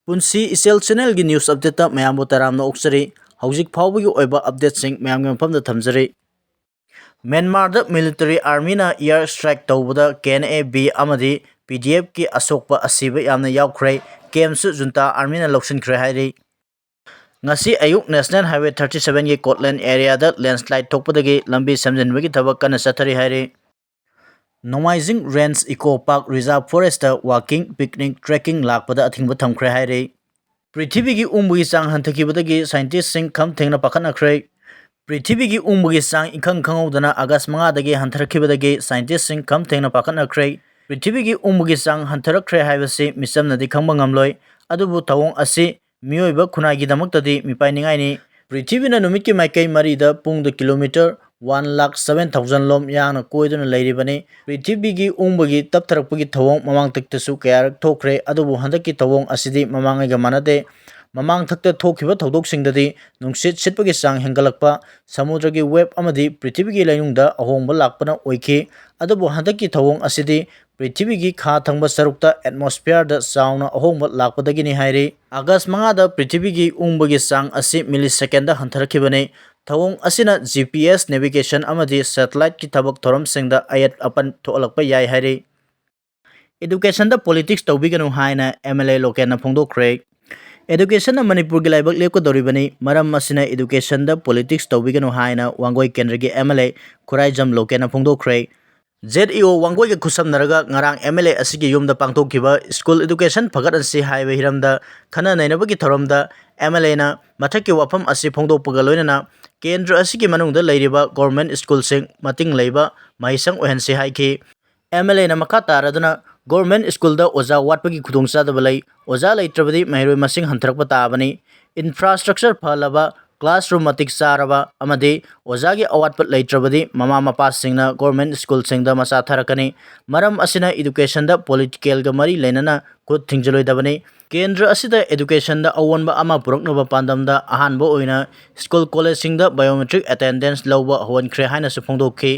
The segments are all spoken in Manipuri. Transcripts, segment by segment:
ꯄꯨꯟꯁꯤ ꯏꯆꯦꯜ ꯆꯦꯅꯦꯜꯒꯤ ꯅ꯭ꯌꯨꯁ ꯑꯞꯗꯦꯠꯇ ꯃꯌꯥꯝꯕꯨ ꯇꯔꯥꯝꯅ ꯑꯣꯛꯆꯔꯤ ꯍꯧꯖꯤꯛ ꯐꯥꯎꯕꯒꯤ ꯑꯣꯏꯕ ꯑꯞꯗꯦꯠꯁꯤꯡ ꯃꯌꯥꯝꯒꯤ ꯃꯐꯝꯗ ꯊꯝꯖꯔꯤ ꯃ꯭ꯌꯥꯟꯃꯥꯔꯗ ꯃꯤꯂꯤꯇꯔꯤ ꯑꯥꯔꯃꯤꯅ ꯏꯌꯔ ꯁ꯭ꯇ꯭ꯔꯥꯏꯛ ꯇꯧꯕꯗ KNA-B ꯑꯃꯗꯤ PDF-ꯀꯤ ꯑꯁꯣꯛꯄ ꯑꯁꯤꯕ ꯌꯥꯝꯅ ꯌꯥꯎꯈ꯭ꯔꯦ ꯀꯦꯝꯞꯁꯨ ꯖꯨꯟꯇꯥ ꯑꯥꯔꯃꯤꯅ ꯂꯧꯁꯤꯟꯈ꯭ꯔꯦ ꯍꯥꯏꯔꯤ ꯉꯁꯤ ꯑꯌꯨꯛ ꯅꯦꯁꯅꯦꯜ ꯍꯥꯏꯋꯦ 37ꯒꯤ ꯀꯣꯠꯂꯦꯟ ꯑꯦꯔꯤꯌꯥꯗ ꯂꯦꯟꯁ꯭ꯂꯥꯏꯗ ꯊꯣꯛꯄꯗꯒꯤ ꯂꯝꯕꯤ ꯁꯦꯝꯖꯤꯟꯕꯒꯤ ꯊꯕꯛ ꯀꯟꯅ ꯆꯠꯊꯔꯤ ꯍꯥꯏꯔꯤ ꯅꯣꯡꯃꯥꯏꯖꯤꯡ ꯔꯦꯟꯖ ꯏꯀꯣ ꯄꯥर्क ꯔꯤꯖꯥꯔꯚ ꯐꯣꯔꯦꯁꯇ ꯋꯥꯀꯤꯡ ꯄꯤꯛꯅꯤꯛ ꯇ꯭ꯔꯦꯀꯤꯡ ꯂꯥꯛꯄꯗ ꯑꯊꯤꯡꯕ ꯊꯝꯈ꯭ꯔꯦ ꯍꯥꯏꯔꯤ ꯄ꯭ꯔꯤꯊꯤꯕꯤꯒꯤ ꯎꯡꯕꯒꯤ ꯆꯥꯡ ꯍꯟꯊꯈꯤꯕꯗꯒꯤ ꯁꯥꯏꯟꯇꯤꯁꯠꯁꯤꯡ ꯈꯝ ꯊꯦꯡꯅ ꯄꯥꯈꯠꯅꯈ꯭ꯔꯦ ꯄ꯭ꯔꯤꯊꯤꯕꯤꯒꯤ ꯎꯡꯕꯒꯤ ꯆꯥꯡ ꯏꯈꯪ ꯈꯪꯍꯧꯗꯅ ꯑꯥꯒꯁꯠ 5ꯗꯒꯤ ꯍꯟꯊꯔꯛꯈꯤꯕꯗꯒꯤ ꯁꯥꯏꯟꯇꯤꯁꯠꯁꯤꯡ ꯈꯝ ꯊꯦꯡꯅ ꯄꯥꯈꯠꯅꯈ꯭ꯔꯦ ꯄ꯭ꯔꯤꯊꯤꯕꯤꯒꯤ ꯎꯡꯕꯒꯤ ꯆꯥꯡ ꯍꯟꯊꯔꯛꯈ꯭ꯔꯦ ꯍꯥꯏꯕꯁꯤ ꯃꯤꯆꯝꯅꯗꯤ ꯈꯪꯕ ꯉꯝꯂꯣꯏ ꯑꯗꯨꯕꯨ ꯊꯧꯑꯣꯡ ꯑꯁꯤ ꯃꯤꯑꯣꯏꯕ ꯈꯨꯟꯅꯥꯏꯒꯤꯗꯃꯛꯇꯗꯤ ꯃꯤꯄꯥꯏꯅꯤꯡꯉꯥꯏꯅꯤ ꯄ꯭ꯔꯤꯊꯤꯕꯤꯅ ꯅꯨꯃꯤꯠꯀꯤ ꯃꯥꯏꯀꯩ ꯃꯔꯤꯗ ꯄꯨꯡꯗ ꯀꯤꯂꯣꯃꯤꯇꯔ 1,07,000 ꯂꯣꯝ ꯌꯥꯡꯅ ꯀꯣꯏꯗꯨꯅ ꯂꯩꯔꯤꯕꯅꯤ ꯄ꯭ꯔꯤꯊꯤꯕꯤꯒꯤ ꯎꯡꯕꯒꯤ ꯇꯞꯊꯔꯛꯄꯒꯤ ꯊꯧꯑꯣꯡ ꯃꯃꯥꯡꯊꯛꯇꯁꯨ ꯀꯌꯥꯔꯛ ꯊꯣꯛꯈ꯭ꯔꯦ ꯑꯗꯨꯕꯨ ꯍꯟꯗꯛꯀꯤ ꯊꯧꯑꯣꯡ ꯑꯁꯤꯗꯤ ꯃꯃꯥꯡꯉꯩꯒ ꯃꯥꯟꯅꯗꯦ ꯃꯃꯥꯡꯊꯛꯇ ꯊꯣꯛꯈꯤꯕ ꯊꯧꯗꯣꯛꯁꯤꯡꯗꯗꯤ ꯅꯨꯡꯁꯤꯠ ꯁꯤꯠꯄꯒꯤ ꯆꯥꯡ ꯍꯦꯟꯒꯠꯂꯛꯄ ꯁꯃꯨꯗ꯭ꯔꯒꯤ ꯋꯦꯕ ꯑꯃꯗꯤ ꯄ꯭ꯔꯤꯊꯤꯕꯤꯒꯤ ꯂꯩꯅꯨꯡꯗ ꯑꯍꯣꯡꯕ ꯂꯥꯛꯄꯅ ꯑꯣꯏꯈꯤ ꯑꯗꯨꯕꯨ ꯍꯟꯗꯛꯀꯤ ꯊꯧꯑꯣꯡ ꯑꯁꯤꯗꯤ ꯄ꯭ꯔꯤꯊꯤꯕꯤꯒꯤ ꯈꯥ ꯊꯪꯕ ꯁꯔꯨꯛꯇ ꯑꯦꯠꯃꯣꯁꯐꯤꯌꯔꯗ ꯆꯥꯎꯅ ꯑꯍꯣꯡꯕ ꯂꯥꯛꯄꯗꯒꯤꯅꯤ ꯍꯥꯏꯔꯤ ꯑꯥꯒꯁꯠ 5ꯗ ꯄ꯭ꯔꯤꯊꯤꯕꯤꯒꯤ ꯎꯡꯕꯒꯤ ꯆꯥꯡ ꯑꯁꯤ ꯃꯤꯂꯤꯁꯦꯀꯦꯟꯗ ꯍꯟꯊꯔꯛꯈꯤꯕꯅꯤ ꯊꯧꯑꯣꯡ ꯑꯁꯤꯅ GPS ꯅꯦꯚꯤꯒꯦꯁꯟ ꯑꯃꯗꯤ ꯁꯦꯇꯦꯂꯥꯏꯠꯀꯤ ꯊꯕꯛ ꯊꯧꯔꯝꯁꯤꯡꯗ ꯑꯌꯦꯠ ꯑꯄꯟ ꯊꯣꯛꯍꯜꯂꯛꯄ ꯌꯥꯏ ꯍꯥꯏꯔꯤ ꯏꯗꯨꯀꯦꯁꯟꯗ ꯄꯣꯂꯤꯇꯤꯛꯁ ꯇꯧꯕꯤꯒꯅꯨ ꯍꯥꯏꯅ MLA ꯂꯣꯀꯦꯟꯅ ꯐꯣꯡꯗꯣꯛꯈ꯭ꯔꯦ ꯏꯗꯨꯀꯦꯁꯟꯅ ꯃꯅꯤꯄꯨꯔꯒꯤ ꯂꯥꯏꯕꯛ ꯂꯦꯞꯀꯗꯧꯔꯤꯕꯅꯤ ꯃꯔꯝ ꯑꯁꯤꯅꯏꯗꯨꯀꯦꯁꯟꯗ ꯄꯣꯂꯤꯇꯤꯛꯁ ꯇꯧꯕꯤꯒꯅꯨ ꯍꯥꯏꯅ ꯋꯥꯡꯒꯣꯏ ꯀꯦꯟꯗ꯭ꯔꯒꯤ MLA ꯈꯨꯔꯥꯏꯖꯝ ꯂꯣꯀꯦꯟꯅ ꯐꯣꯡꯗꯣꯛꯈ꯭ꯔꯦ ZEO ꯋꯥꯡꯒꯣꯏꯒ ꯈꯨꯠꯁꯝꯅꯔꯒ ꯉꯔꯥꯡ MLA ꯑꯁꯤꯒꯤ ꯌꯨꯝꯗ ꯄꯥꯡꯊꯣꯛꯈꯤꯕ ꯁ꯭ꯀꯨꯜꯏꯗꯨꯀꯦꯁꯟ ꯐꯒꯠꯍꯟꯁꯤ ꯍꯥꯏꯕ ꯍꯤꯔꯝꯗ ꯈꯟꯅ ꯅꯩꯅꯕꯒꯤ ꯊꯧꯔꯝꯗ MLAꯅ ꯃꯊꯛꯀꯤ ꯋꯥꯐꯝ ꯑꯁꯤ ꯐꯣꯡꯗꯣꯛꯄꯒ ꯂꯣꯏꯅꯅ ꯀꯦꯟꯗ꯭ꯔ ꯑꯁꯤꯒꯤ ꯃꯅꯨꯡꯗ ꯂꯩꯔꯤꯕ ꯒꯣꯔꯃꯦꯟꯠ ꯁ꯭ꯀꯨꯜꯁꯤꯡ ꯃꯇꯤꯡ ꯂꯩꯕ ꯃꯍꯩꯁꯪ ꯑꯣꯏꯍꯟꯁꯤ ꯍꯥꯏꯈꯤ MLAꯅ ꯃꯈꯥ ꯇꯥꯔꯗꯨꯅ ꯒꯣꯔꯃꯦꯟꯠ ꯁ꯭ꯀꯨꯜꯗ ꯑꯣꯖꯥ ꯋꯥꯠꯄꯒꯤ ꯈꯨꯗꯣꯡꯆꯥꯗꯕ ꯂꯩ ꯑꯣꯖꯥ ꯂꯩꯇ꯭ꯔꯕꯗꯤ ꯃꯍꯩꯔꯣꯏ ꯃꯁꯤꯡ ꯍꯟꯊꯔꯛꯄ ꯇꯥꯕꯅꯤ ꯏꯟꯐ꯭ꯔꯥꯁ꯭ꯇ꯭ꯔꯛꯆꯔ ꯐꯍꯜꯂꯕ ꯀ꯭ꯂꯥꯁꯔꯨꯝ ꯃꯇꯤꯛ ꯆꯥꯔꯕ ꯑꯃꯗꯤ ꯑꯣꯖꯥꯒꯤ ꯑꯋꯥꯠꯄ ꯂꯩꯇ꯭ꯔꯕꯗꯤ ꯃꯃꯥ ꯃꯄꯥꯁꯤꯡꯅ ꯒꯣꯔꯃꯦꯟꯠ ꯁ꯭ꯀꯨꯜꯁꯤꯡꯗ ꯃꯆꯥ ꯊꯥꯔꯛꯀꯅꯤ ꯃꯔꯝ ꯑꯁꯤꯅ ꯏꯗꯨꯀꯦꯁꯟꯗ ꯄꯣꯂꯤꯇꯤꯀꯦꯜꯒ ꯃꯔꯤ ꯂꯩꯅꯅ ꯈꯨꯠ ꯊꯤꯡꯖꯤꯜꯂꯣꯏꯗꯕꯅꯤ ꯀꯦꯟꯗ꯭ꯔ ꯑꯁꯤꯗ ꯏꯗꯨꯀꯦꯁꯟꯗ ꯑꯑꯣꯟꯕ ꯑꯃ ꯄꯨꯔꯛꯅꯕ ꯄꯥꯟꯗꯝꯗ ꯑꯍꯥꯟꯕ ꯑꯣꯏꯅ ꯁ꯭ꯀꯨꯜ ꯀꯣꯂꯦꯖꯁꯤꯡꯗ ꯕꯥꯏꯑꯣꯃꯦꯇ꯭ꯔꯤꯛ ꯑꯦꯇꯦꯟꯗꯦꯟꯁ ꯂꯧꯕ ꯍꯧꯍꯟꯈ꯭ꯔꯦ ꯍꯥꯏꯅꯁꯨ ꯐꯣꯡꯗꯣꯛꯈꯤ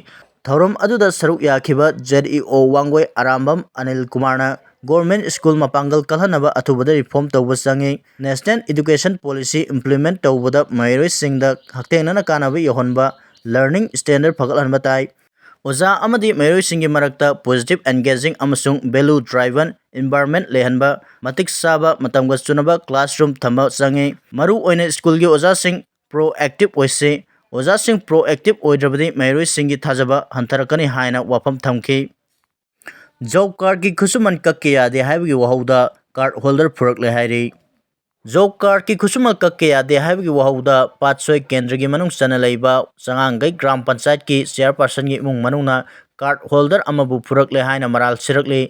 ꯊꯧꯔꯝ ꯑꯗꯨꯗ ꯁꯔꯨꯛ ꯌꯥꯈꯤꯕ ZEO ꯋꯥꯡꯒꯣꯏ ꯑꯔꯥꯝꯕꯝ ꯑꯅꯤꯜ ꯀꯨꯃꯥꯔꯅ ꯒꯣꯔꯃꯦꯟꯠ ꯁ꯭ꯀꯨꯜ ꯃꯄꯥꯡꯒꯜ ꯀꯜꯍꯟꯅꯕ ꯑꯊꯨꯕꯗ ꯔꯤꯐꯣꯔꯝ ꯇꯧꯕ ꯆꯪꯏ ꯅꯦꯁꯅꯦꯜ ꯏꯗꯨꯀꯦꯁꯟ ꯄꯣꯂꯤꯁꯤ ꯏꯝꯄ꯭ꯂꯤꯃꯦꯟꯠ ꯇꯧꯕꯗ ꯃꯍꯩꯔꯣꯏꯁꯤꯡꯗ ꯍꯛꯊꯦꯡꯅꯅ ꯀꯥꯟꯅꯕ ꯌꯧꯍꯟꯕ ꯂꯔꯅꯤꯡ ꯁ꯭ꯇꯦꯟꯗꯔꯗ ꯐꯒꯠꯍꯟꯕ ꯇꯥꯏ ꯑꯣꯖꯥ ꯑꯃꯗꯤ ꯃꯍꯩꯔꯣꯏꯁꯤꯡꯒꯤ ꯃꯔꯛꯇ ꯄꯣꯖꯤꯇꯤꯚ ꯑꯦꯟꯒꯦꯖꯤꯡ ꯑꯃꯁꯨꯡ ꯚꯦꯂꯨ ꯗ꯭ꯔꯥꯏꯚꯟ ꯏꯟꯚꯥꯏꯔꯟꯃꯦꯟꯠ ꯂꯩꯍꯟꯕ ꯃꯇꯤꯛ ꯆꯥꯕ ꯃꯇꯝꯒ ꯆꯨꯅꯕ ꯀ꯭ꯂꯥꯁꯔꯨꯝ ꯊꯝꯕ ꯆꯪꯏ ꯃꯔꯨꯑꯣꯏꯅ ꯁ꯭ꯀꯨꯜꯒꯤ ꯑꯣꯖꯥꯁꯤꯡ ꯄ꯭ꯔꯣꯑꯦꯛꯇꯤꯚ ꯑꯣꯏꯁꯤ ꯑꯣꯖꯥꯁꯤꯡ ꯄ꯭ꯔꯣꯑꯦꯛꯇꯤꯚ ꯑꯣꯏꯗ꯭ꯔꯕꯗꯤ ꯃꯍꯩꯔꯣꯏꯁꯤꯡꯒꯤ ꯊꯥꯖꯕ ꯍꯟꯊꯔꯛꯀꯅꯤ ꯍꯥꯏꯅ ꯋꯥꯐꯝ ꯊꯝꯈꯤ ꯖꯣꯕ ꯀꯥꯔꯗꯀꯤ ꯈꯨꯠꯁꯨꯃꯟ ꯀꯛꯀꯦ ꯌꯥꯗꯦ ꯍꯥꯏꯕꯒꯤ ꯋꯥꯍꯧꯗ ꯀꯥꯔꯗ ꯍꯣꯜꯗꯔ ꯐꯨꯔꯛꯂꯦ ꯍꯥꯏꯔꯤ ꯖꯣꯕ ꯀꯥꯔꯗꯀꯤ ꯈꯨꯠꯁꯨꯃꯟ ꯀꯛꯀꯦ ꯌꯥꯗꯦ ꯍꯥꯏꯕꯒꯤ ꯋꯥꯍꯧꯗ ꯄꯥꯠꯁꯣꯏ ꯀꯦꯟꯗ꯭ꯔꯒꯤ ꯃꯅꯨꯡ ꯆꯟꯅ ꯂꯩꯕ ꯆꯉꯥꯡꯒꯩ ꯒ꯭ꯔꯥꯝ ꯄꯟꯆꯥꯌꯠꯀꯤ ꯆꯦꯌꯔꯄꯔꯁꯟꯒꯤ ꯏꯃꯨꯡ ꯃꯅꯨꯡꯅ ꯀꯥꯔꯗ ꯍꯣꯜꯗꯔ ꯑꯃꯕꯨ ꯐꯨꯔꯛꯂꯦ ꯍꯥꯏꯅ ꯃꯔꯥꯜ ꯁꯤꯔꯛꯂꯤ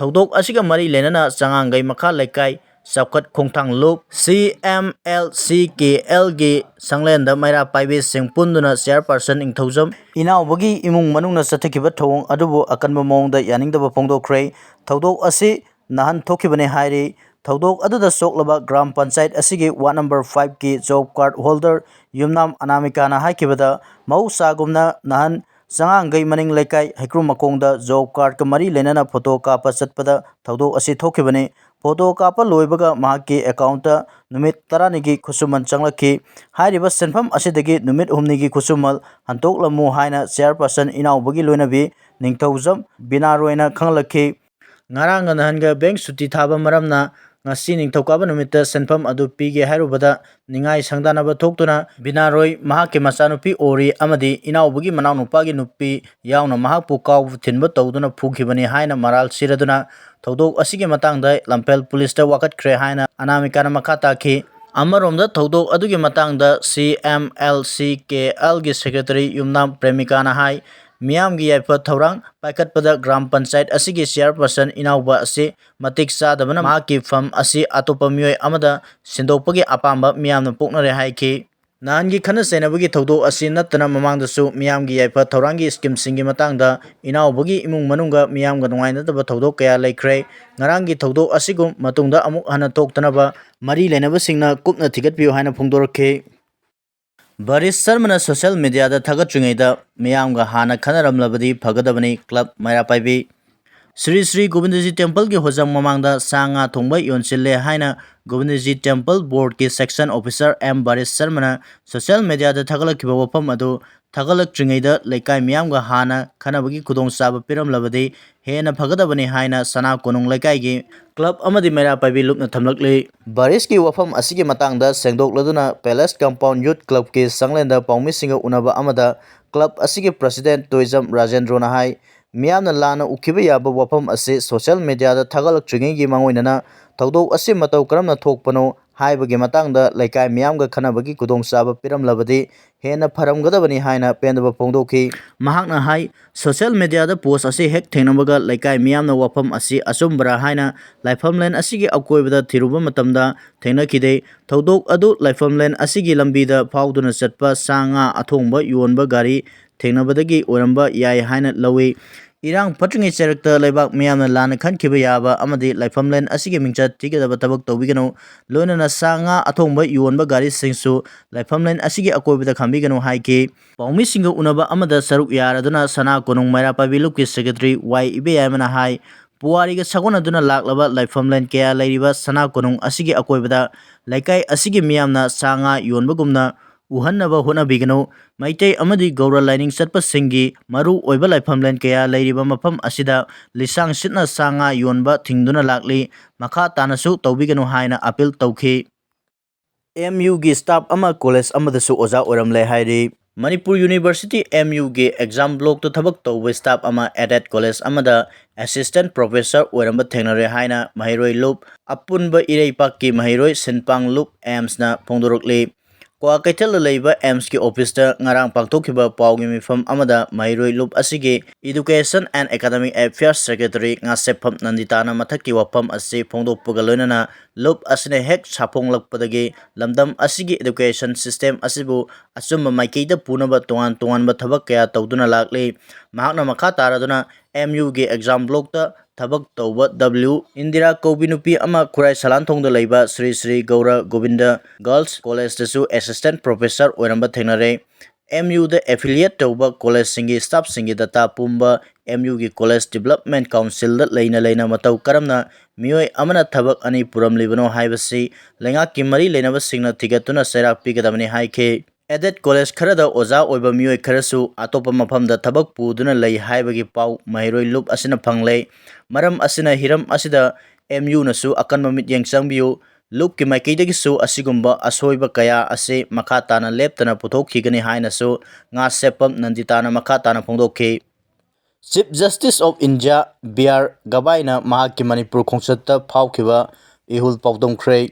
ꯊꯧꯗꯣꯛ ꯑꯁꯤꯒ ꯃꯔꯤ ꯂꯩꯅꯅ ꯆꯉꯥꯡꯒꯩ ꯃꯈꯥ ꯂꯩꯀꯥꯏ ꯆꯥꯎꯈꯠ ꯈꯣꯡꯊꯥꯡ ꯂꯨꯞ CMLCKLꯒꯤ ꯁꯪꯂꯦꯟꯗ ꯃꯩꯔꯥ ꯄꯥꯏꯕꯤꯁꯤꯡ ꯄꯨꯟꯗꯨꯅ ꯆꯦꯌꯔꯄꯔꯁꯟ ꯏꯪꯊꯧꯖꯝ ꯏꯅꯥꯎꯕꯒꯤ ꯏꯃꯨꯡ ꯃꯅꯨꯡꯅ ꯆꯠꯊꯈꯤꯕ ꯊꯧꯑꯣꯡ ꯑꯗꯨꯕꯨ ꯑꯀꯟꯕ ꯃꯑꯣꯡꯗ ꯌꯥꯅꯤꯡꯗꯕ ꯐꯣꯡꯗꯣꯛꯈ꯭ꯔꯦ ꯊꯧꯗꯣꯛ ꯑꯁꯤ ꯅꯍꯥꯟ ꯊꯣꯛꯈꯤꯕꯅꯤ ꯍꯥꯏꯔꯤ ꯊꯧꯗꯣꯛ ꯑꯗꯨꯗ ꯁꯣꯛꯂꯕ ꯒ꯭ꯔꯥꯝ ꯄꯟꯆꯥꯌꯠ ꯑꯁꯤꯒꯤ ꯋꯥꯔꯗ ꯅꯝꯕꯔ 5ꯀꯤ ꯖꯣꯕ ꯀꯥꯔꯗ ꯍꯣꯜꯗꯔ ꯌꯨꯝꯅꯥꯝ ꯑꯅꯥꯃꯤꯀꯥꯅ ꯍꯥꯏꯈꯤꯕꯗ ꯃꯍꯧꯁꯥꯒꯨꯝꯅ ꯅꯍꯥꯟ ꯆꯉꯥꯡꯒꯩ ꯃꯅꯤꯡ ꯂꯩꯀꯥꯏ ꯍꯩꯀ꯭ꯔꯨꯃꯈꯣꯡꯗ ꯖꯣꯕ ꯀꯥꯔꯗꯀ ꯃꯔꯤ ꯂꯩꯅꯅ ꯐꯣꯇꯣ ꯀꯥꯞꯄ ꯆꯠꯄꯗ ꯊꯧꯗꯣꯛ ꯑꯁꯤ ꯊꯣꯛꯈꯤꯕꯅꯤ ꯐꯣꯇꯣ ꯀꯥꯞꯄ ꯂꯣꯏꯕꯒ ꯃꯍꯥꯛꯀꯤ ꯑꯦꯀꯥꯎꯟꯠꯇ ꯅꯨꯃꯤꯠ 12ꯒꯤ ꯈꯨꯠꯁꯨꯃꯟ ꯆꯪꯂꯛꯈꯤ ꯍꯥꯏꯔꯤꯕ ꯁꯦꯟꯐꯝ ꯑꯁꯤꯗꯒꯤ ꯅꯨꯃꯤꯠ 4ꯒꯤ ꯈꯨꯠꯁꯨꯃꯟ ꯍꯟꯇꯣꯛꯂꯝꯃꯨ ꯍꯥꯏꯅ ꯆꯦꯌꯔꯄꯔꯁꯟ ꯏꯅꯥꯎꯕꯒꯤ ꯂꯣꯏꯅꯕꯤ ꯅꯤꯡꯊꯧꯖꯝ ꯕꯤꯅꯥꯔꯣꯏꯅ ꯈꯪꯍꯜꯂꯛꯈꯤ ꯉꯔꯥꯡꯒ ꯅꯍꯥꯟꯒ ꯕꯦꯡꯛ ꯁꯨꯇꯤ ꯊꯥꯕ ꯃꯔꯝꯅ ꯉꯁꯤ ꯅꯤꯡꯊꯧꯀꯥꯕ ꯅꯨꯃꯤꯠꯇ ꯁꯦꯟꯐꯝ ꯑꯗꯨ ꯄꯤꯒꯦ ꯍꯥꯏꯔꯨꯕꯗ ꯅꯤꯡꯉꯥꯏ ꯁꯪꯗꯥꯅꯕ ꯊꯣꯛꯇꯨꯅ ꯕꯤꯅꯥꯔꯣꯏ ꯃꯍꯥꯛꯀꯤ ꯃꯆꯥꯅꯨꯄꯤ ꯑꯣꯔꯤ ꯑꯃꯗꯤ ꯏꯅꯥꯎꯕꯒꯤ ꯃꯅꯥꯎꯅꯨꯄꯥꯒꯤ ꯅꯨꯄꯤ ꯌꯥꯎꯅ ꯃꯍꯥꯛꯄꯨ ꯀꯥꯎꯕ ꯊꯤꯟꯕ ꯇꯧꯗꯨꯅ ꯐꯨꯈꯤꯕꯅꯤ ꯍꯥꯏꯅ ꯃꯔꯥꯜ ꯁꯤꯔꯗꯨꯅ ꯊꯧꯗꯣꯛ ꯑꯁꯤꯒꯤ ꯃꯇꯥꯡꯗ ꯂꯝꯐꯦꯜ ꯄꯨꯂꯤꯁꯇ ꯋꯥꯀꯠꯈ꯭ꯔꯦ ꯍꯥꯏꯅ ꯑꯅꯥꯃꯤꯀꯥꯅ ꯃꯈꯥ ꯇꯥꯈꯤ ꯑꯃꯔꯣꯝꯗ ꯊꯧꯗꯣꯛ ꯑꯗꯨꯒꯤ ꯃꯇꯥꯡꯗ CMLCKLꯒꯤ ꯁꯦꯀ꯭ꯔꯦꯇꯔꯤ ꯌꯨꯝꯅꯥꯝ ꯄ꯭ꯔꯦꯃꯤꯀꯥꯅ ꯍꯥꯏ ꯃꯤꯌꯥꯝꯒꯤ ꯌꯥꯏꯐ ꯊꯧꯔꯥꯡ ꯄꯥꯏꯈꯠꯄꯗ ꯒ꯭ꯔꯥꯝ ꯄꯟꯆꯥꯌꯠ ꯑꯁꯤꯒꯤ ꯆꯦꯌꯔꯄꯔꯁꯟ ꯏꯅꯥꯎꯕ ꯑꯁꯤ ꯃꯇꯤꯛ ꯆꯥꯗꯕꯅ ꯃꯍꯥꯛꯀꯤ ꯐꯝ ꯑꯁꯤ ꯑꯇꯣꯞꯄ ꯃꯤꯑꯣꯏ ꯑꯃꯗ ꯁꯤꯟꯗꯣꯛꯄꯒꯤ ꯑꯄꯥꯝꯕ ꯃꯤꯌꯥꯝꯅ ꯄꯣꯛꯅꯔꯦ ꯍꯥꯏꯈꯤ ꯅꯍꯥꯟꯒꯤ ꯈꯟꯅ ꯆꯩꯅꯕꯒꯤ ꯊꯧꯗꯣꯛ ꯑꯁꯤ ꯅꯠꯇꯅ ꯃꯃꯥꯡꯗꯁꯨ ꯃꯤꯌꯥꯝꯒꯤ ꯌꯥꯏꯐ ꯊꯧꯔꯥꯡꯒꯤ ꯁ꯭ꯀꯤꯝꯁꯤꯡꯒꯤ ꯃꯇꯥꯡꯗ ꯏꯅꯥꯎꯕꯒꯤ ꯏꯃꯨꯡ ꯃꯅꯨꯡꯒ ꯃꯤꯌꯥꯝꯒ ꯅꯨꯡꯉꯥꯏꯅꯗꯕ ꯊꯧꯗꯣꯛ ꯀꯌꯥ ꯂꯩꯈ꯭ꯔꯦ ꯉꯔꯥꯡꯒꯤ ꯊꯧꯗꯣꯛ ꯑꯁꯤꯒꯨꯝ ꯃꯇꯨꯡꯗ ꯑꯃꯨꯛ ꯍꯟꯅ ꯊꯣꯛꯇꯅꯕ ꯃꯔꯤ ꯂꯩꯅꯕꯁꯤꯡꯅ ꯀꯨꯞꯅ ꯊꯤꯒꯠꯄꯤꯌꯨ ꯍꯥꯏꯅ ꯐꯣꯡꯗꯣꯔꯛꯈꯤ ꯕꯔꯤꯁ ꯁꯔꯃꯅ ꯁꯣꯁꯤꯌꯦꯜ ꯃꯤꯗꯤꯌꯥꯗ ꯊꯥꯒꯠꯇ꯭ꯔꯤꯉꯩꯗ ꯃꯤꯌꯥꯝꯒ ꯍꯥꯟꯅ ꯈꯟꯅꯔꯝꯂꯕꯗꯤ ꯐꯒꯗꯕꯅꯤ club ꯃꯩꯔꯥ ꯄꯥꯏꯕꯤ Sri Sri Govindaji Temple ki hojang mamangda sa nga thongba yonchille haina Govindaji Temple Board ki Section Officer M Barista Sharmana social media da thagalakhiba wafam adu thagalaktringaida laikai miyamga hana khanabagi khudong chaba piramlabadi hena phagadabani haina sana konung laikai gi club amadi mera pabi lupna thamlakli Baris ki wafam asigi matangda sengdokladuna Palace Compound Youth Club ki sanglenda paumi singa unaba amada club asigi president Toism Rajendra na hai Miyamna lana ukiba yaba wafam ase social media da thagalaktringaigi mangoinana thodok ase matau karamna thokpano haibagi matangda laikai miyamga khanabagi kudong chaba piramlabadi hena pharamgadabani haina Pendaba phongdokhi mahakna hai social media da post ase hek thengnabaga laikai miyamna wafam ase achumbra haina laifamlen asigi akoibada thiruba matamda thengnakhide thodok adu laifamlen asigi lambida phauduna chatpa sanga athongba yonba gari थेंगनबदगी Oramba याय हाइना लवी इरांग फट्रिंगे चेरक्ता लेबाक मियामना लाना खनखिबा याबा अमदि लाइफमलेन असिगे मिंचा तिगदबा तबक तौबिगनो लोनना सांगा अथोंबा योनबा गारी सिंगसु लाइफमलेन असिगे अकोइबदा खांबिगनो हाइके पाउमी सिंग उनबा अमदा सरुक यारदुना सना कोनुंग मैरा पाबिलुक की सेक्रेटरी वाई इबे यामना हाइ पुवारीगा सगोनदुना लाक्लबा लाइफमलेन कया लैरिबा सना कोनुंग असिगे अकोइबदा लाइकाई असिगे मियामना सांगा योनबगुमना uhannaba honabigano maitai amadi gaura lining chatpa singi maru oiba laifamlen kaya leiriba mafam asida lisang sitna sanga yonba thingduna lakli makha tanasu tawbigano haina appeal tawkhi MU gi staff ama college amadasu oja oramle hairi Manipur University MU gi exam block to thabak tawba staff ama added college amada assistant professor oramba thengnare haina mahiroi lup apunba irei ki mahiroi senpang lup AIMS na phongdorokli Kwa Kaitel Labor AIMS ki office ta ngarang pangtokhiba pawgi mifam amada mairoi lup asigi Education and Academic Affairs Secretary ngasepam nanditana mathaki wapam ase phongdokpaga loinana lup asine hek saphonglakpadagi lamdam asigi education system asibu asumba maikeida punaba tongan ba thabak kaya tawduna lakli mahakna makha taraduna MU gi exam block ta thabak tawba W Indira Toubinu ama Khurai Salanthongda leiba Sri Sri Gaura Govinda Girls College tasu assistant professor oiramba thengnare MU da affiliate tawba college singi staff singi data pumba MU gi college development council da leina matau karamna mioi amana thabak ani puram libano haibasi lenga ki mari leinaba singna thigatuna serak pigadamani haike Added college kharada oza oiba mioi kharasu atopa mafamda thabak puduna lei haibagi pau mahiroi lup asina phanglei maram asina hiram asida MU nasu akan mamit yang changbiu lup ki maikeidagi su asigumba asoiba kaya ase makha tana leptana puthokkhigani haina su nga sepam nanditana makha tana phongdokhi Chief Justice of India BR Gabaina mahakki Manipur khongsatta phawkhiba ihul pawdongkhre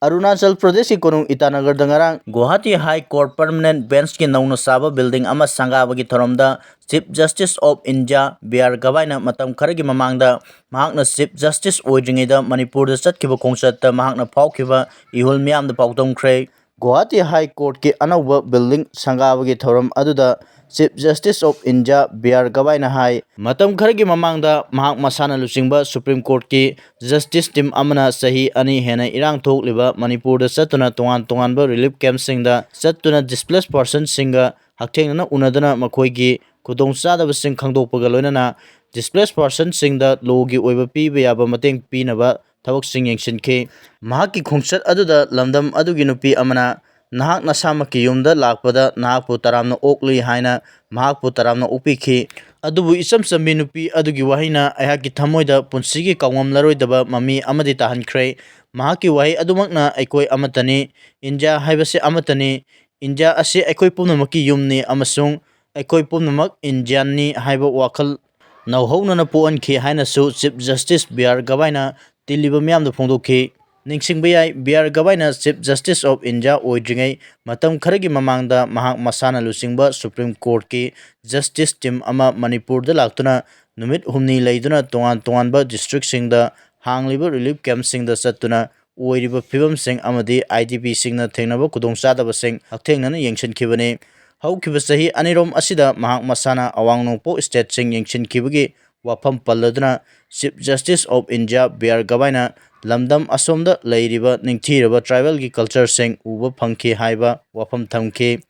Arunachal Pradesh ki konung Itanagar dangarang Guwahati High Court Permanent Bench ki nauna saba building ama sangabagi thoromda Chief Justice of India BR Gabaina matam kharagi mamangda mahakna Chief Justice oidringaida Manipur da chatkiba khongsatta mahakna phawkhiba ihul miyamda pawdongkhre Guwahati High Court ki anauba building sangabagi thorom aduda Chief Justice of India BR Gabaina hai matam kharagi mamangda mahak masana luchingba Supreme Court ki Justice team amana sahi ani hena irang thokliba Manipur da chatuna tongan ba relief camp singda chatuna displaced person singa hakthengna unadana makhoigi khudong chadaba sing khangdokpaga loinana displaced person singda logi oiba piba yaba mateng pinaba thabak sing yengshinkhe mahaki khongchat aduda lamdam adugi nupi amana Nahak nasamaki yumda lakpada nahakpu taramna okli haina mahakpu taramna upikhi adubu isam sambi nupi adugi wahina ayaki thamoida punsigi kawamlaroidaba mami amadi tahankhre mahaki wahi adumakna aikoi amatani India haibase amatani India ase aikoi pumnamaki yumni amasung aikoi pumnamak Indian ni haiba wakhal nauhonana poankhi haina su Chief Justice BR Gabaina tiliba miyamda phongdokhi Ningsingbayai BR Gabaina Chief Justice of India oidringai matam kharagi mamangda mahak masana lusingba Supreme Court ki Justice team ama Manipur da laktuna numit humni leiduna tongan ba district singda hangliba relief camp singda chatuna oiriba phibam sing amadi IDP singna thengnaba kudong chadaba sing hakthengna yengshinkhibani haukiba sahi anirom asida mahak masana awangnopo state sing yengshinkhibagi wafam palladuna Chief Justice of India BR Gabaina lamdam asomda leiriba ningthiraba tribal ki culture sing uba phangki haiba wafam thamki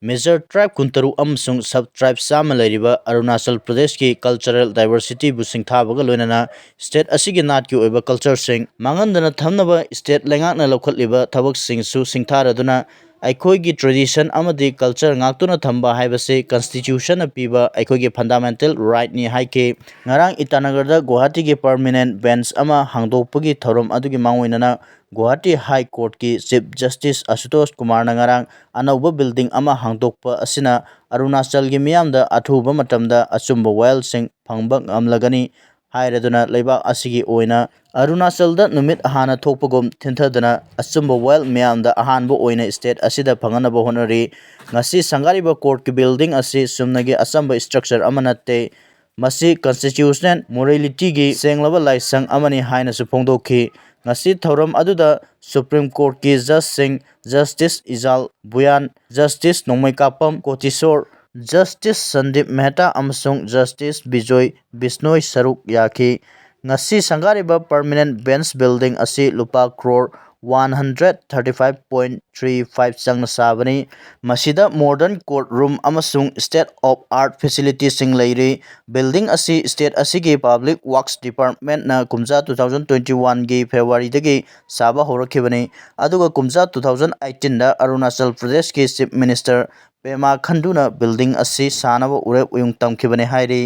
Major tribe kuntaru amsung sub tribe sama lairiba Arunachal Pradesh ki cultural diversity bu singthabaga loinana state asigi nat ki oiba culture sing mangandana thamnaba state lengakna lokhatliba thabak sing su singtharaduna ꯑꯩꯈꯣꯏꯒꯤ ꯇ꯭ꯔꯦꯗꯤꯁꯟ ꯑꯃꯗꯤ ꯀꯜꯆꯔ ꯉꯥꯛꯇꯨꯅ ꯊꯝꯕ ꯍꯥꯏꯕꯁꯤ ꯀꯟꯁꯇꯤꯇ꯭ꯌꯨꯁꯟꯅ ꯄꯤꯕ ꯑꯩꯈꯣꯏꯒꯤ ꯐꯟꯗꯥꯃꯦꯟꯇꯦꯜ ꯔꯥꯏꯠꯅꯤ ꯍꯥꯏꯈꯤ ꯉꯔꯥꯡ ꯏꯇꯥꯅꯒꯔꯗ ꯒꯨꯋꯥꯍꯥꯇꯤꯒꯤ ꯄꯔꯃꯤꯅꯦꯟꯠ ꯕꯦꯟꯆ ꯑꯃ ꯍꯥꯡꯗꯣꯛꯄꯒꯤ ꯊꯧꯔꯝ ꯑꯗꯨꯒꯤ ꯃꯥꯡꯑꯣꯏꯅꯅ ꯒꯨꯋꯥꯍꯥꯇꯤ ꯍꯥꯏ ꯀꯣꯔꯠꯀꯤ ꯆꯤꯐ ꯖꯁꯇꯤꯁ ꯑꯁꯨꯇꯣꯁ ꯀꯨꯃꯥꯔꯅ ꯉꯔꯥꯡ ꯑꯅꯧꯕ ꯕꯤꯜꯗꯤꯡ ꯑꯃ ꯍꯥꯡꯗꯣꯛꯄ ꯑꯁꯤꯅ ꯑꯔꯨꯅꯥꯆꯜꯒꯤ ꯃꯤꯌꯥꯝꯗ ꯑꯊꯨꯕ ꯃꯇꯝꯗ ꯑꯆꯨꯝꯕ ꯋꯥꯌꯦꯜꯁꯤꯡ ꯐꯪꯕ ꯉꯝꯂꯒꯅꯤ ꯍꯥꯏꯔꯗꯨꯅ ꯂꯩꯕꯥꯛ ꯑꯁꯤꯒꯤ ꯑꯣꯏꯅ ꯑꯔꯨꯅꯥꯆꯜꯗ ꯅꯨꯃꯤꯠ ꯍꯥꯟꯅ ꯊꯣꯛꯄꯒꯨꯝ ꯊꯤꯟꯊꯗꯅ ꯑꯆꯨꯝꯕ ꯋꯥꯌꯦꯜ ꯃꯤꯌꯥꯝꯗ ꯑꯍꯥꯟꯕ ꯑꯣꯏꯅ ꯁ꯭ꯇꯦꯠ ꯑꯁꯤꯗ ꯐꯪꯍꯟꯅꯕ ꯍꯣꯠꯅꯔꯤ ꯉꯁꯤ ꯁꯪꯒꯥꯔꯤꯕ ꯀꯣꯔꯠꯀꯤ ꯕꯤꯜꯗꯤꯡ ꯑꯁꯤ ꯆꯨꯝꯅꯒꯤ ꯑꯆꯝꯕ ꯁ꯭ꯇ꯭ꯔꯛꯆꯔ ꯑꯃ ꯅꯠꯇꯦ ꯃꯁꯤ ꯀꯟꯁꯇꯤꯇ꯭ꯌꯨꯁꯅꯦꯜ ꯃꯣꯔꯦꯂꯤꯇꯤꯒꯤ ꯁꯦꯡꯂꯕ ꯂꯥꯏꯁꯪ ꯑꯃꯅꯤ ꯍꯥꯏꯅꯁꯨ ꯐꯣꯡꯗꯣꯛꯈꯤ ꯉꯁꯤ ꯊꯧꯔꯝ ꯑꯗꯨꯗ supreme ꯀꯣꯔꯠꯀꯤ ꯖꯖꯁꯤꯡ justice ꯏꯖꯥꯜ ꯕꯨꯌꯥꯟ justice ꯅꯣꯡꯃꯩꯀꯥꯄꯝ ꯀꯣꯇꯤꯁꯣꯔ justice Sandeep Mehta ꯑꯃꯁꯨꯡ ꯖꯁꯇꯤꯁ ꯕꯤꯖꯣꯏ ꯕꯤꯁꯅꯣꯏ ꯁꯔꯨꯛ ꯌꯥꯈꯤ ꯉꯁꯤ ꯁꯪꯒꯥꯔꯤꯕ ꯄꯔꯃꯤꯅꯦꯟꯠ ꯕꯦꯟꯆ ꯕꯤꯜꯗꯤꯡ ꯑꯁꯤ ꯂꯨꯄꯥ ꯀ꯭ꯔꯣꯔ 135.35 ꯆꯪꯅ ꯁꯥꯕꯅꯤ ꯃꯁꯤꯗ ꯃꯣꯗꯔꯟ ꯀꯣꯔꯠ ꯔꯨꯝ ꯑꯃꯁꯨꯡ ꯁ꯭ꯇꯦꯠ ꯑꯣꯐ ꯑꯥꯔꯠ ꯐꯦꯁꯤꯂꯤꯇꯤꯁꯤꯡ ꯂꯩꯔꯤ ꯕꯤꯜꯗꯤꯡ ꯑꯁꯤ ꯁ꯭ꯇꯦꯠ ꯑꯁꯤꯒꯤ ꯄꯕ꯭ꯂꯤꯛ ꯋꯥꯔꯛꯁ ꯗꯤꯄꯥꯔꯠꯃꯦꯟꯠꯅ ꯀꯨꯝꯖꯥ 2021ꯒꯤ ꯐꯦꯕ꯭ꯔꯨꯋꯥꯔꯤꯗꯒꯤ ꯁꯥꯕ ꯍꯧꯔꯛꯈꯤꯕꯅꯤ ꯑꯗꯨꯒ ꯀꯨꯝꯖꯥ 2018ꯗ ꯑꯔꯨꯅꯥꯆꯜ ꯄ꯭ꯔꯗꯦꯁꯀꯤ ꯆꯤꯐ ꯃꯤꯅꯤꯁꯇꯔ ꯄꯦꯃꯥ ꯈꯟꯗꯨꯅ ꯕꯤꯜꯗꯤꯡ ꯑꯁꯤ ꯁꯥꯅꯕ ꯎꯔꯦꯞ ꯎꯌꯨꯡ ꯇꯝꯈꯤꯕꯅꯤ ꯍꯥꯏꯔꯤ